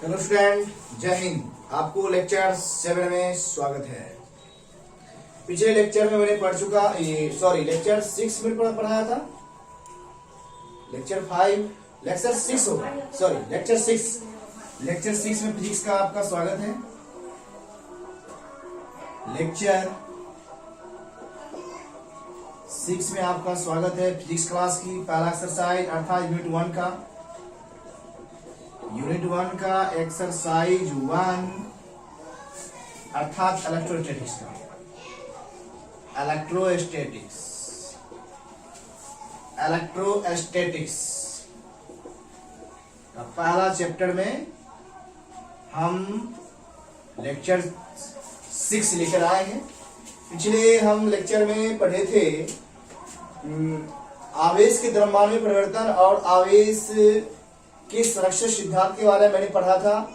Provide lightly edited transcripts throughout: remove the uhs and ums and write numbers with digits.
Hello student, जय हिंद। आपको lecture 7 में स्वागत है। पिछले लेक्चर में मैंने पढ़ चुका लेक्चर 6 में पढ़ाया था। लेक्चर 6 होगा, लेक्चर 6 में फिजिक्स का आपका स्वागत है। लेक्चर 6 में आपका स्वागत है फिजिक्स क्लास की पहला एक्सरसाइज अर्थात यूनिट 1 का एक्सरसाइज 1 अर्थात इलेक्ट्रोस्टैटिक्स का पहला चैप्टर में हम लेक्चर 6 लेकर आए हैं। पिछले हम लेक्चर में पढ़े थे आवेश के द्रव्यमान में परिवर्तन और आवेश के संरक्षण सिद्धांत के बारे में मैंने पढ़ा था,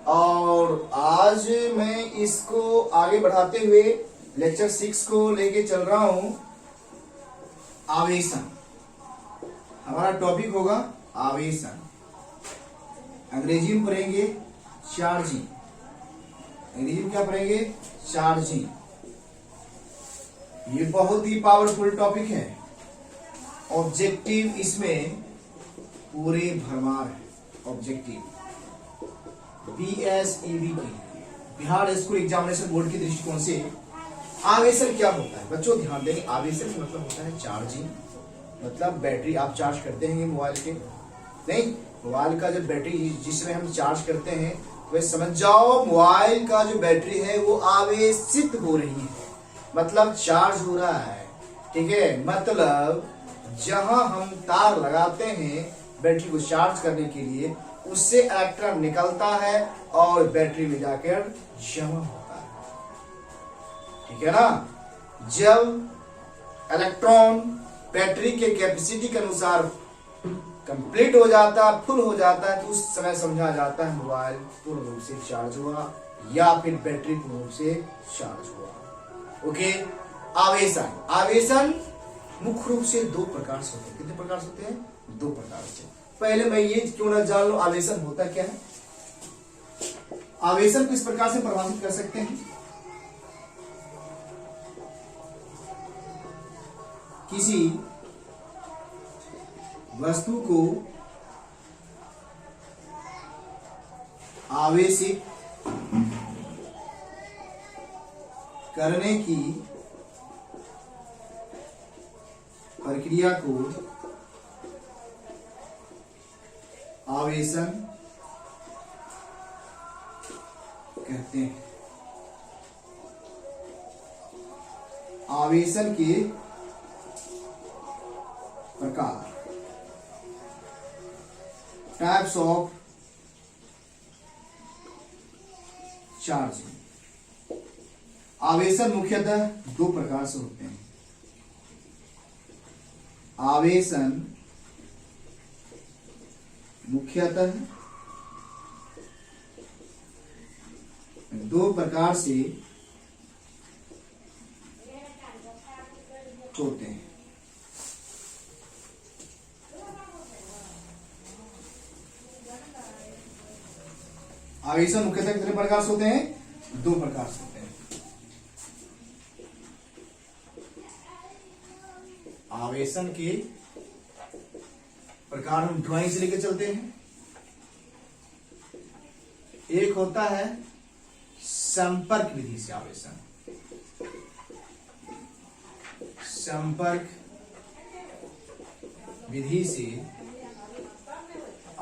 और आज मैं इसको आगे बढ़ाते हुए लेक्चर 6 को लेके चल रहा हूं। आवेशन हमारा टॉपिक होगा। आवेशन अंग्रेजी में पढ़ेंगे चार्जिंग। अंग्रेजी में क्या पढ़ेंगे? चार्जिंग। ये बहुत ही पावरफुल टॉपिक है। ऑब्जेक्टिव इसमें पूरे भरमार है। ऑब्जेक्टिव BSEB के बिहार स्कूल एग्जामिनेशन बोर्ड के दृष्टिकोण से आवेशन क्या होता है? बच्चों ध्यान देंगे, आवेशन का मतलब होता है चार्जिंग। मतलब बैटरी आप चार्ज करते हैं मोबाइल के, नहीं, मोबाइल का जब बैटरी जिसमें हम चार्ज करते हैं वह समझ जाओ मोबाइल का जो बैटरी है वो आवेशित हो रही है, मतलब चार्ज हो रहा है। ठीक है, मतलब जहां हम तार लगाते हैं बैटरी को चार्ज करने के लिए, उससे इलेक्ट्रॉन निकलता है और बैटरी में जाकर जमा होता है। ठीक है ना? जब इलेक्ट्रॉन बैटरी के कैपेसिटी के अनुसार कंप्लीट हो जाता है, फुल हो जाता है, तो उस समय समझा जाता है मोबाइल पूर्ण रूप से चार्ज हुआ या फिर बैटरी पूर्ण रूप से चार्ज हुआ। ओके, आवेशन मुख्य रूप से दो प्रकार से होते हैं। कितने प्रकार से होते हैं? दो प्रकार से। पहले मैं ये क्यों ना जान लो आवेशन होता क्या है। आवेशन को इस प्रकार से परिभाषित कर सकते हैं, किसी वस्तु को आवेशित करने की प्रक्रिया को आवेशन कहते हैं। आवेशन के प्रकार, टाइप्स ऑफ चार्जिंग। आवेशन मुख्यतः दो प्रकार से होते हैं। आवेशन मुख्यतः दो प्रकार से होते हैं। आवेशन मुख्यतः कितने प्रकार से होते हैं? दो प्रकार से होते हैं। आवेशन के प्रकार हम ड्राइंग से लेकर चलते हैं। एक होता है संपर्क विधि से आवेशन। संपर्क विधि से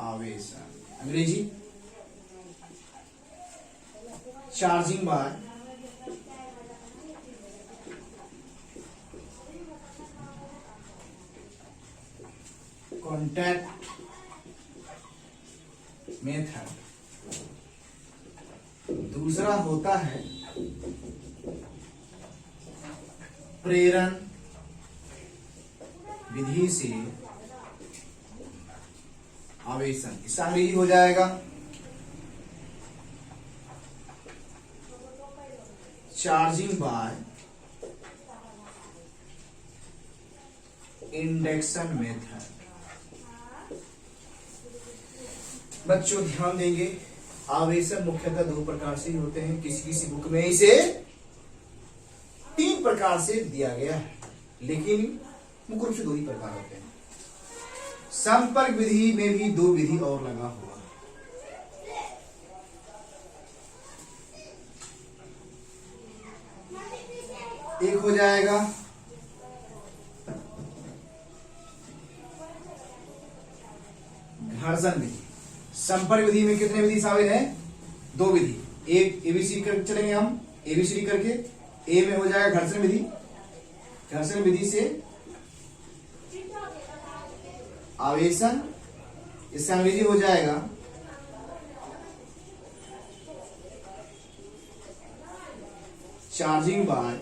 आवेशन, अंग्रेजी चार्जिंग बाय कॉन्टैक्ट मेथड। दूसरा होता है प्रेरण विधि से आवेशन। इसका अंग्रेजी हो जाएगा चार्जिंग बाय इंडक्शन मेथड। बच्चों ध्यान देंगे, आवेशन मुख्यतः दो प्रकार से होते हैं, किसी किसी बुक में इसे 3 प्रकार से दिया गया है, लेकिन मुख्य रूप से 2 ही प्रकार होते हैं। संपर्क विधि में भी 2 विधि और लगा हुआ है। एक हो जाएगा घर्षण विधि। संपर्क विधि में कितने विधि शामिल है? 2 विधि। एक एबीसीडी कर चलेंगे हम, एबीसीडी करके। ए में हो जाएगा घर्षण विधि। घर्षण विधि से आवेशन, इसका अंग्रेजी हो जाएगा charging by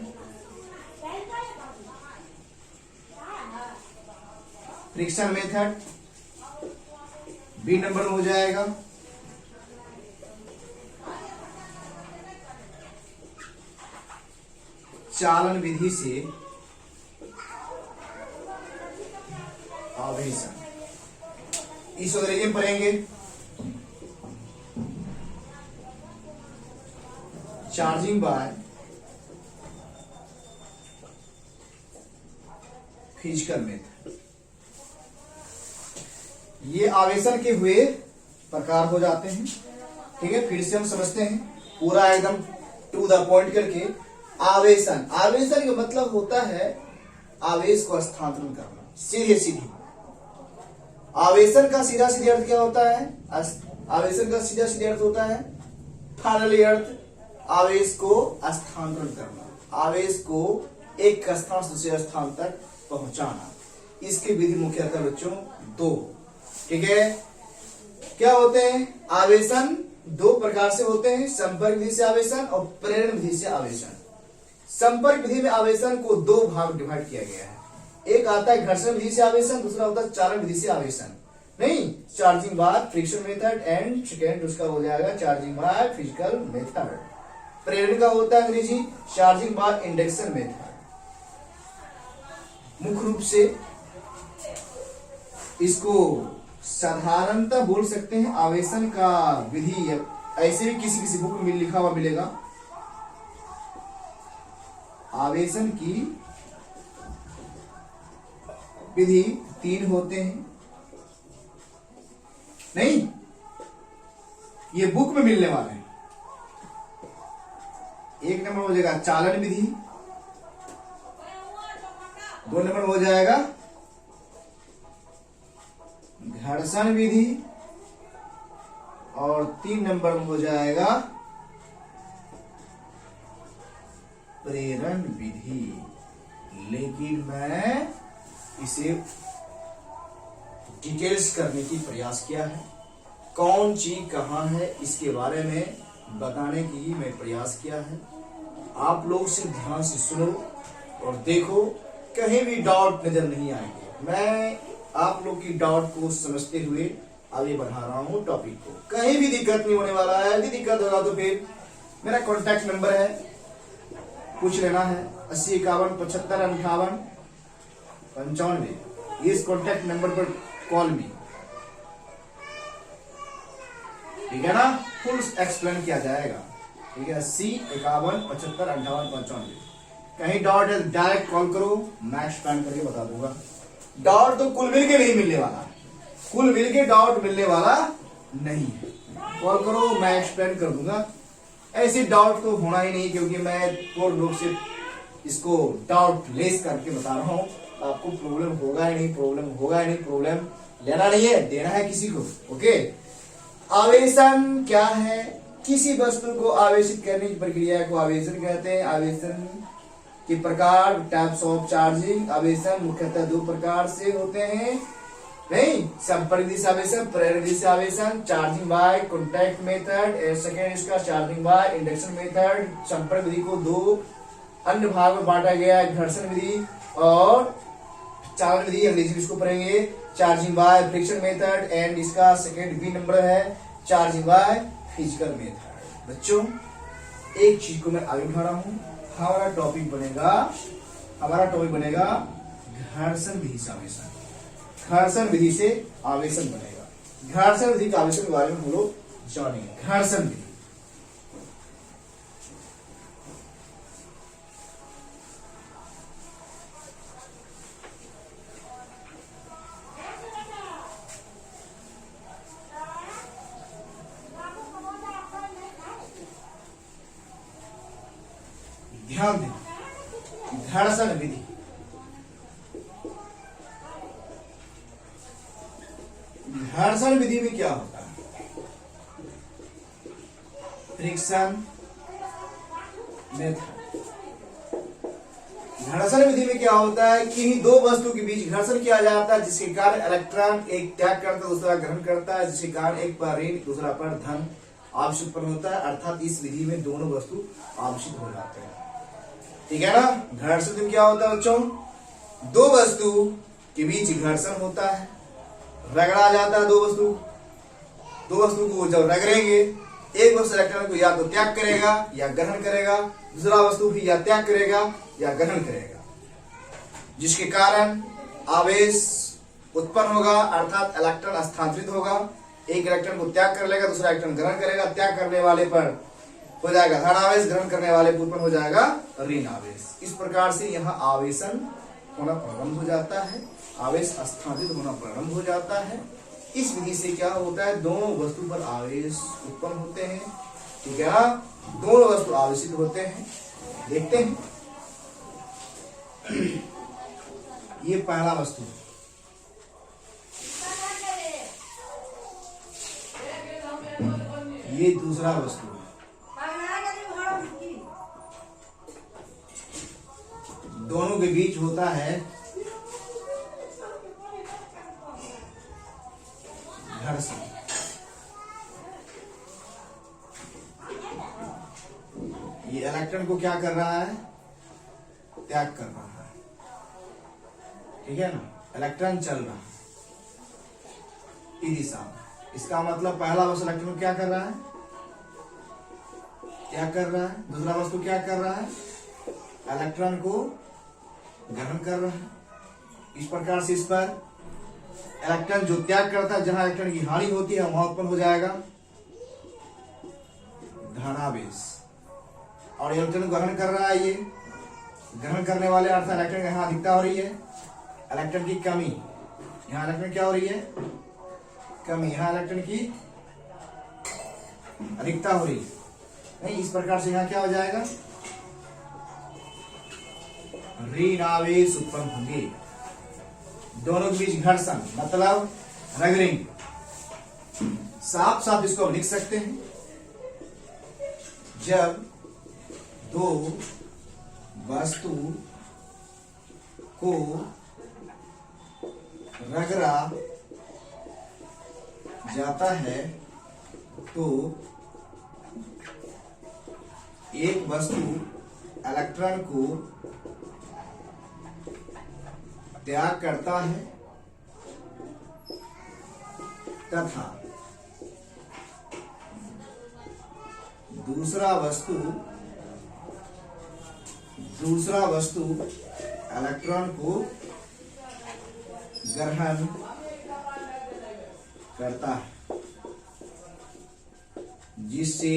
friction method. B number में हो जाएगा चालन विधि से आवेशन। इस अंग्रेजी में पढ़ेंगे चार्जिंग बाय फिजिकल मेथड। ये आवेशन के हुए प्रकार हो जाते हैं। ठीक है, फिर से हम समझते हैं पूरा एकदम टू द पॉइंट करके। आवेशन, आवेशन का मतलब होता है आवेश को स्थानांतरण करना, सीधे सीधे। आवेशन का सीधा सीधे अर्थ क्या होता है? आवेशन का सीधा सीधे अर्थ होता है फाइनली अर्थ आवेश को स्थानांतरण करना, आवेश को एक स्थान से दूसरे स्थान तक पहुंचाना। इसकी विधि मुख्यतः बच्चों 2। ठीक है, क्या होते हैं? आवेशन 2 प्रकार से होते हैं, संपर्क विधि से आवेशन और प्रेरण विधि से आवेशन। संपर्क विधि में आवेशन को 2 भाग डिवाइड किया गया है। एक आता है घर्षण विधि से आवेशन, दूसरा होता है चालन विधि से आवेशन। नहीं, charging by friction method and second उसका हो जाएगा चार्जिंग बाय फिजिकल मेथड। प्रेरण का होता है अंग्रेजी चार्जिंग बाय इंडक्शन मेथड। मुख्य रूप से इसको साधारणतः बोल सकते हैं आवेशन का विधि। ऐसे भी किसी किसी बुक में लिखा हुआ मिलेगा आवेशन की विधि 3 होते हैं। नहीं, ये बुक में मिलने वाले हैं। 1 नंबर हो जाएगा चालन विधि, 2 नंबर हो जाएगा घर्षण विधि और 3 नंबर में हो जाएगा प्रेरण विधि। लेकिन मैं इसे डिटेल्स करने की प्रयास किया है, कौन चीज कहां है इसके बारे में बताने की मैं प्रयास किया है। आप लोग सिर्फ ध्यान से सुनो और देखो, कहीं भी डाउट नजर नहीं आएंगे। मैं आप लोग की डाउट को समझते हुए आगे बढ़ा रहा हूं टॉपिक को। कहीं भी दिक्कत नहीं होने वाला है। यदि दिक्कत होगा तो फिर मेरा कॉन्टैक्ट नंबर है, पूछ लेना है 80 51 75 58 95। इस कॉन्टैक्ट नंबर पर कॉल मी। ठीक है ना, फुल एक्सप्लेन किया जाएगा। ठीक है, 80 51 75 58 95। कहीं डाउट है डायरेक्ट कॉल करो, मैं एक्सप्लेन करके बता दूंगा। डाउट तो कुल मिलके नहीं मिलने वाला, कुल मिलके डाउट मिलने वाला नहीं है। कॉल करो, मैं एक्सप्लेन कर दूंगा। ऐसे डाउट तो होना ही नहीं, क्योंकि मैं पूर्ण रूप से इसको डाउट लेस करके बता रहा हूं। आपको प्रॉब्लम होगा ही नहीं, प्रॉब्लम होगा ही नहीं, प्रॉब्लम लेना नहीं है, देना है किसी को। ओके, आवेशन क्या है? किसी वस्तु को आवेशित करने की प्रक्रिया को आवेशन कहते हैं। आवेशन के प्रकार, टाइप्स ऑफ चार्जिंग। आवेशन मुख्यतः 2 प्रकार से होते हैं। नहीं, संपर्क विधि से आवेशन, प्रेरण विधि से आवेशन, charging by contact method, second इसका चार्जिंग बाय इंडक्शन मेथड। संपर्क विधि को 2 अन्य भाग में बांटा गया है, घर्षण विधि और चालन विधि। अंग्रेजी में इसको पढ़ेंगे charging by friction method and इसका सेकेंड बी नंबर है चार्जिंग बाय फिजिकल मेथड। बच्चों, एक चीज को मैं आगे बढ़ा रहा हूं। हमारा टॉपिक बनेगा घर्षण विधि से आवेशन। घर्षण विधि से आवेशन बनेगा। घर्षण विधि के आवेशन के बारे में हम लोग जॉइनिंग, घर्षण विधि। ध्यान दें, घर्षण विधि। घर्षण विधि में क्या होता है? Friction method. घर्षण विधि में क्या होता है? किन्हीं दो वस्तु के बीच घर्षण किया जाता है, जिसके कारण इलेक्ट्रॉन एक त्याग करता है, दूसरा ग्रहण करता है, जिसके कारण एक पर ऋण दूसरा पर धन आवेश उत्पन्न होता है। अर्थात इस विधि में दोनों वस्तु आवेशित हो जाते हैं। ठीक है ना। घर्षण विधि में क्या होता है बच्चों? दो वस्तु के बीच घर्षण होता है, रगड़ा जाता है दो वस्तु को जब रगड़ेंगे, एक वस्तु इलेक्ट्रॉन को या तो त्याग करेगा या ग्रहण करेगा, दूसरा वस्तु भी या त्याग करेगा या ग्रहण करेगा, जिसके कारण आवेश उत्पन्न होगा, अर्थात इलेक्ट्रॉन स्थानांतरित होगा। एक इलेक्ट्रॉन को त्याग कर लेगा, दूसरा इलेक्ट्रॉन ग्रहण करेगा। त्याग करने वाले पर हो जाएगा धन आवेश, ग्रहण करने वाले पर उत्पन्न हो जाएगा ऋण आवेश। इस प्रकार से यहाँ आवेशन होना प्रारंभ हो जाता है, आवेश स्थानांतरित होना प्रारंभ हो जाता है। इस विधि से क्या होता है? दोनों वस्तु पर आवेश उत्पन्न होते हैं। ठीक है ना। दोनों वस्तु आवेशित होते हैं। देखते हैं, ये पहला वस्तु, ये दूसरा वस्तु। दोनों के बीच होता है घर्षण। ये इलेक्ट्रॉन को क्या कर रहा है? त्याग कर रहा है। ठीक है ना। इलेक्ट्रॉन चल रहा है ई दिशा में। इसका मतलब पहला वस्तु इलेक्ट्रॉन को क्या कर रहा है? त्याग कर रहा है। दूसरा वस्तु क्या कर रहा है? इलेक्ट्रॉन को ग्रहण कर रहा है। इस प्रकार से इस पर इलेक्ट्रॉन जो त्याग करता है, जहां इलेक्ट्रॉन की हानि होती है वहां उत्पन्न हो जाएगा धनावेश, और इलेक्ट्रॉन ग्रहण कर रहा है। ये ग्रहण करने वाले अर्थ इलेक्ट्रॉन यहाँ अधिकता हो रही है, इलेक्ट्रॉन की कमी। यहाँ इलेक्ट्रॉन क्या हो रही है? कमी। यहाँ इलेक्ट्रॉन की अधिकता हो रही है। नहीं, इस प्रकार से यहाँ क्या हो जाएगा? ऋण आवेश उत्पन्न होंगे। दोनों के बीच घर्षण मतलब रगड़ेंगे। साफ साफ इसको हम लिख सकते हैं, जब दो वस्तु को रगड़ा जाता है तो एक वस्तु इलेक्ट्रॉन को त्याग करता है तथा दूसरा वस्तु इलेक्ट्रॉन को ग्रहण करता है, जिससे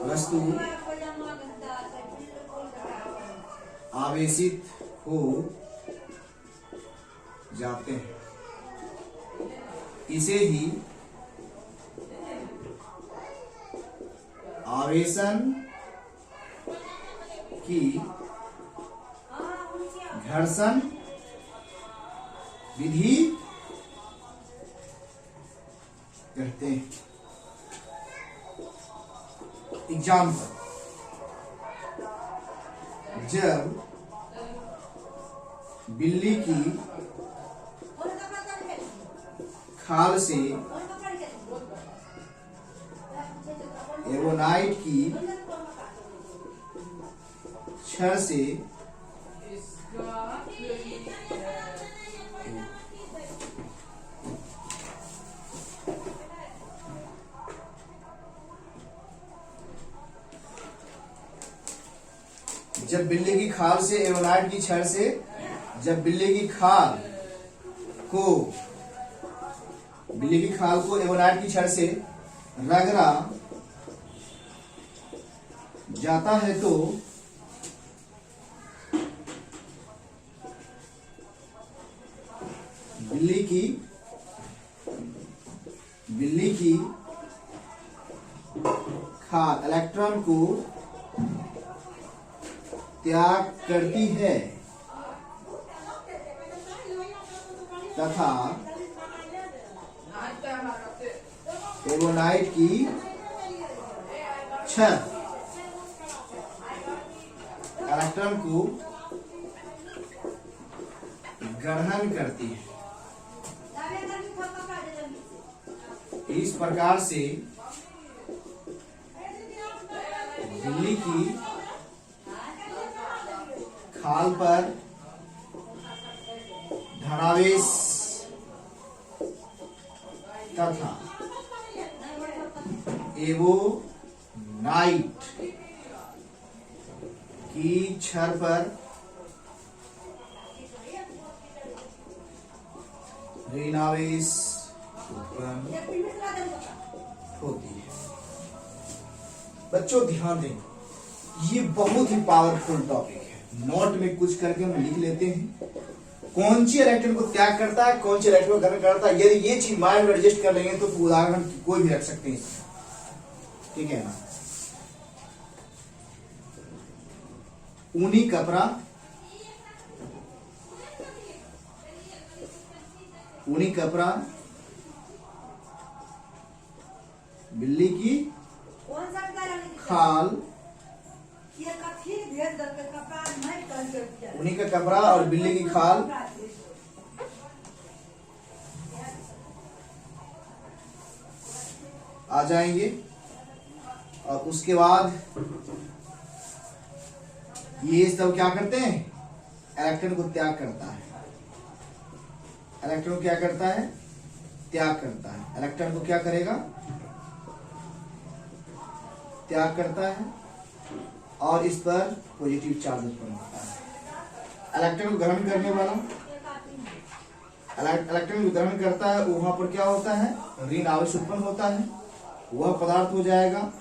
वस्तु आवेशित हो जाते हैं। इसे ही आवेशन की घर्षण विधि कहते हैं। एग्जाम्पल, जब बिल्ली की खाल से एवोनाइट की छड़ से जब बिल्ली की खाल से एवोनाइट की छड़ से जब बिल्ली की खाल को, बिल्ली की खाल को एवोनाइट की छड़ से रगड़ा जाता है तो बिल्ली की खाल इलेक्ट्रॉन को त्याग करती है तथा एवोनाइट की छड़ इलेक्ट्रॉन को ग्रहण करती है। इस प्रकार से बिल्ली की खाल पर धनावेश तथा एवोनाइट की छड़ पर ऋणावेश उत्पन्न होती है। बच्चों ध्यान दें, ये बहुत ही पावरफुल टॉपिक है। नोट में कुछ करके हम लिख लेते हैं कौन सी इलेक्ट्रॉन को त्याग करता है, कौन सी इलेक्ट्रॉन को ग्रहण करता है। यदि ये चीज माइंड में एडजस्ट कर लेंगे तो उदाहरण कोई भी रख सकते हैं, ठीक है ना। ऊनी कपड़ा, ऊनी कपड़ा बिल्ली की खाल, ऊनी का कपड़ा और बिल्ली की खाल आ जाएंगे। और उसके बाद ये सब क्या करते हैं, इलेक्ट्रॉन को त्याग करता है। इलेक्ट्रॉन क्या करता है, त्याग करता है। इलेक्ट्रॉन को क्या करेगा, त्याग करता है और इस पर पॉजिटिव चार्ज उत्पन्न होता है। इलेक्ट्रॉन को ग्रहण करने वाला, इलेक्ट्रॉन को ग्रहण करता है, वहां पर क्या होता है, ऋण आवेश उत्पन्न होता है, वह पदार्थ हो जाएगा।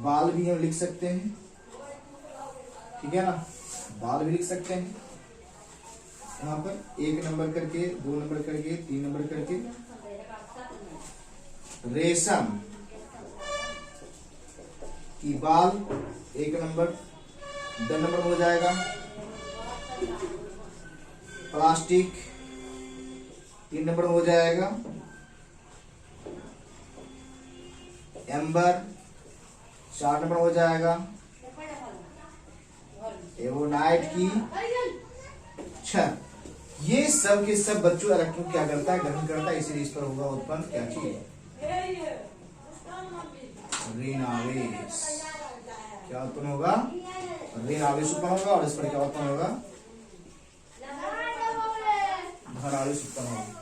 बाल भी हम लिख सकते हैं, ठीक है ना, बाल भी लिख सकते हैं। यहाँ पर 1 नंबर करके, 2 नंबर करके, 3 नंबर करके। रेशम की बाल 1 नंबर, 2 नंबर हो जाएगा। प्लास्टिक 3 नंबर हो जाएगा। एम्बर 4 नंबर हो जाएगा। एवोनाइट की छड़, ये सब के सब बच्चों इलेक्ट्रॉन क्या करता है, ग्रहण करता है, इसीलिए इस पर होगा उत्पन्न क्या चीज, ऋण आवेश। क्या उत्पन्न होगा, ऋण आवेश उत्पन्न होगा और इस पर क्या उत्पन्न होगा, धन आवेश उत्पन्न होगा।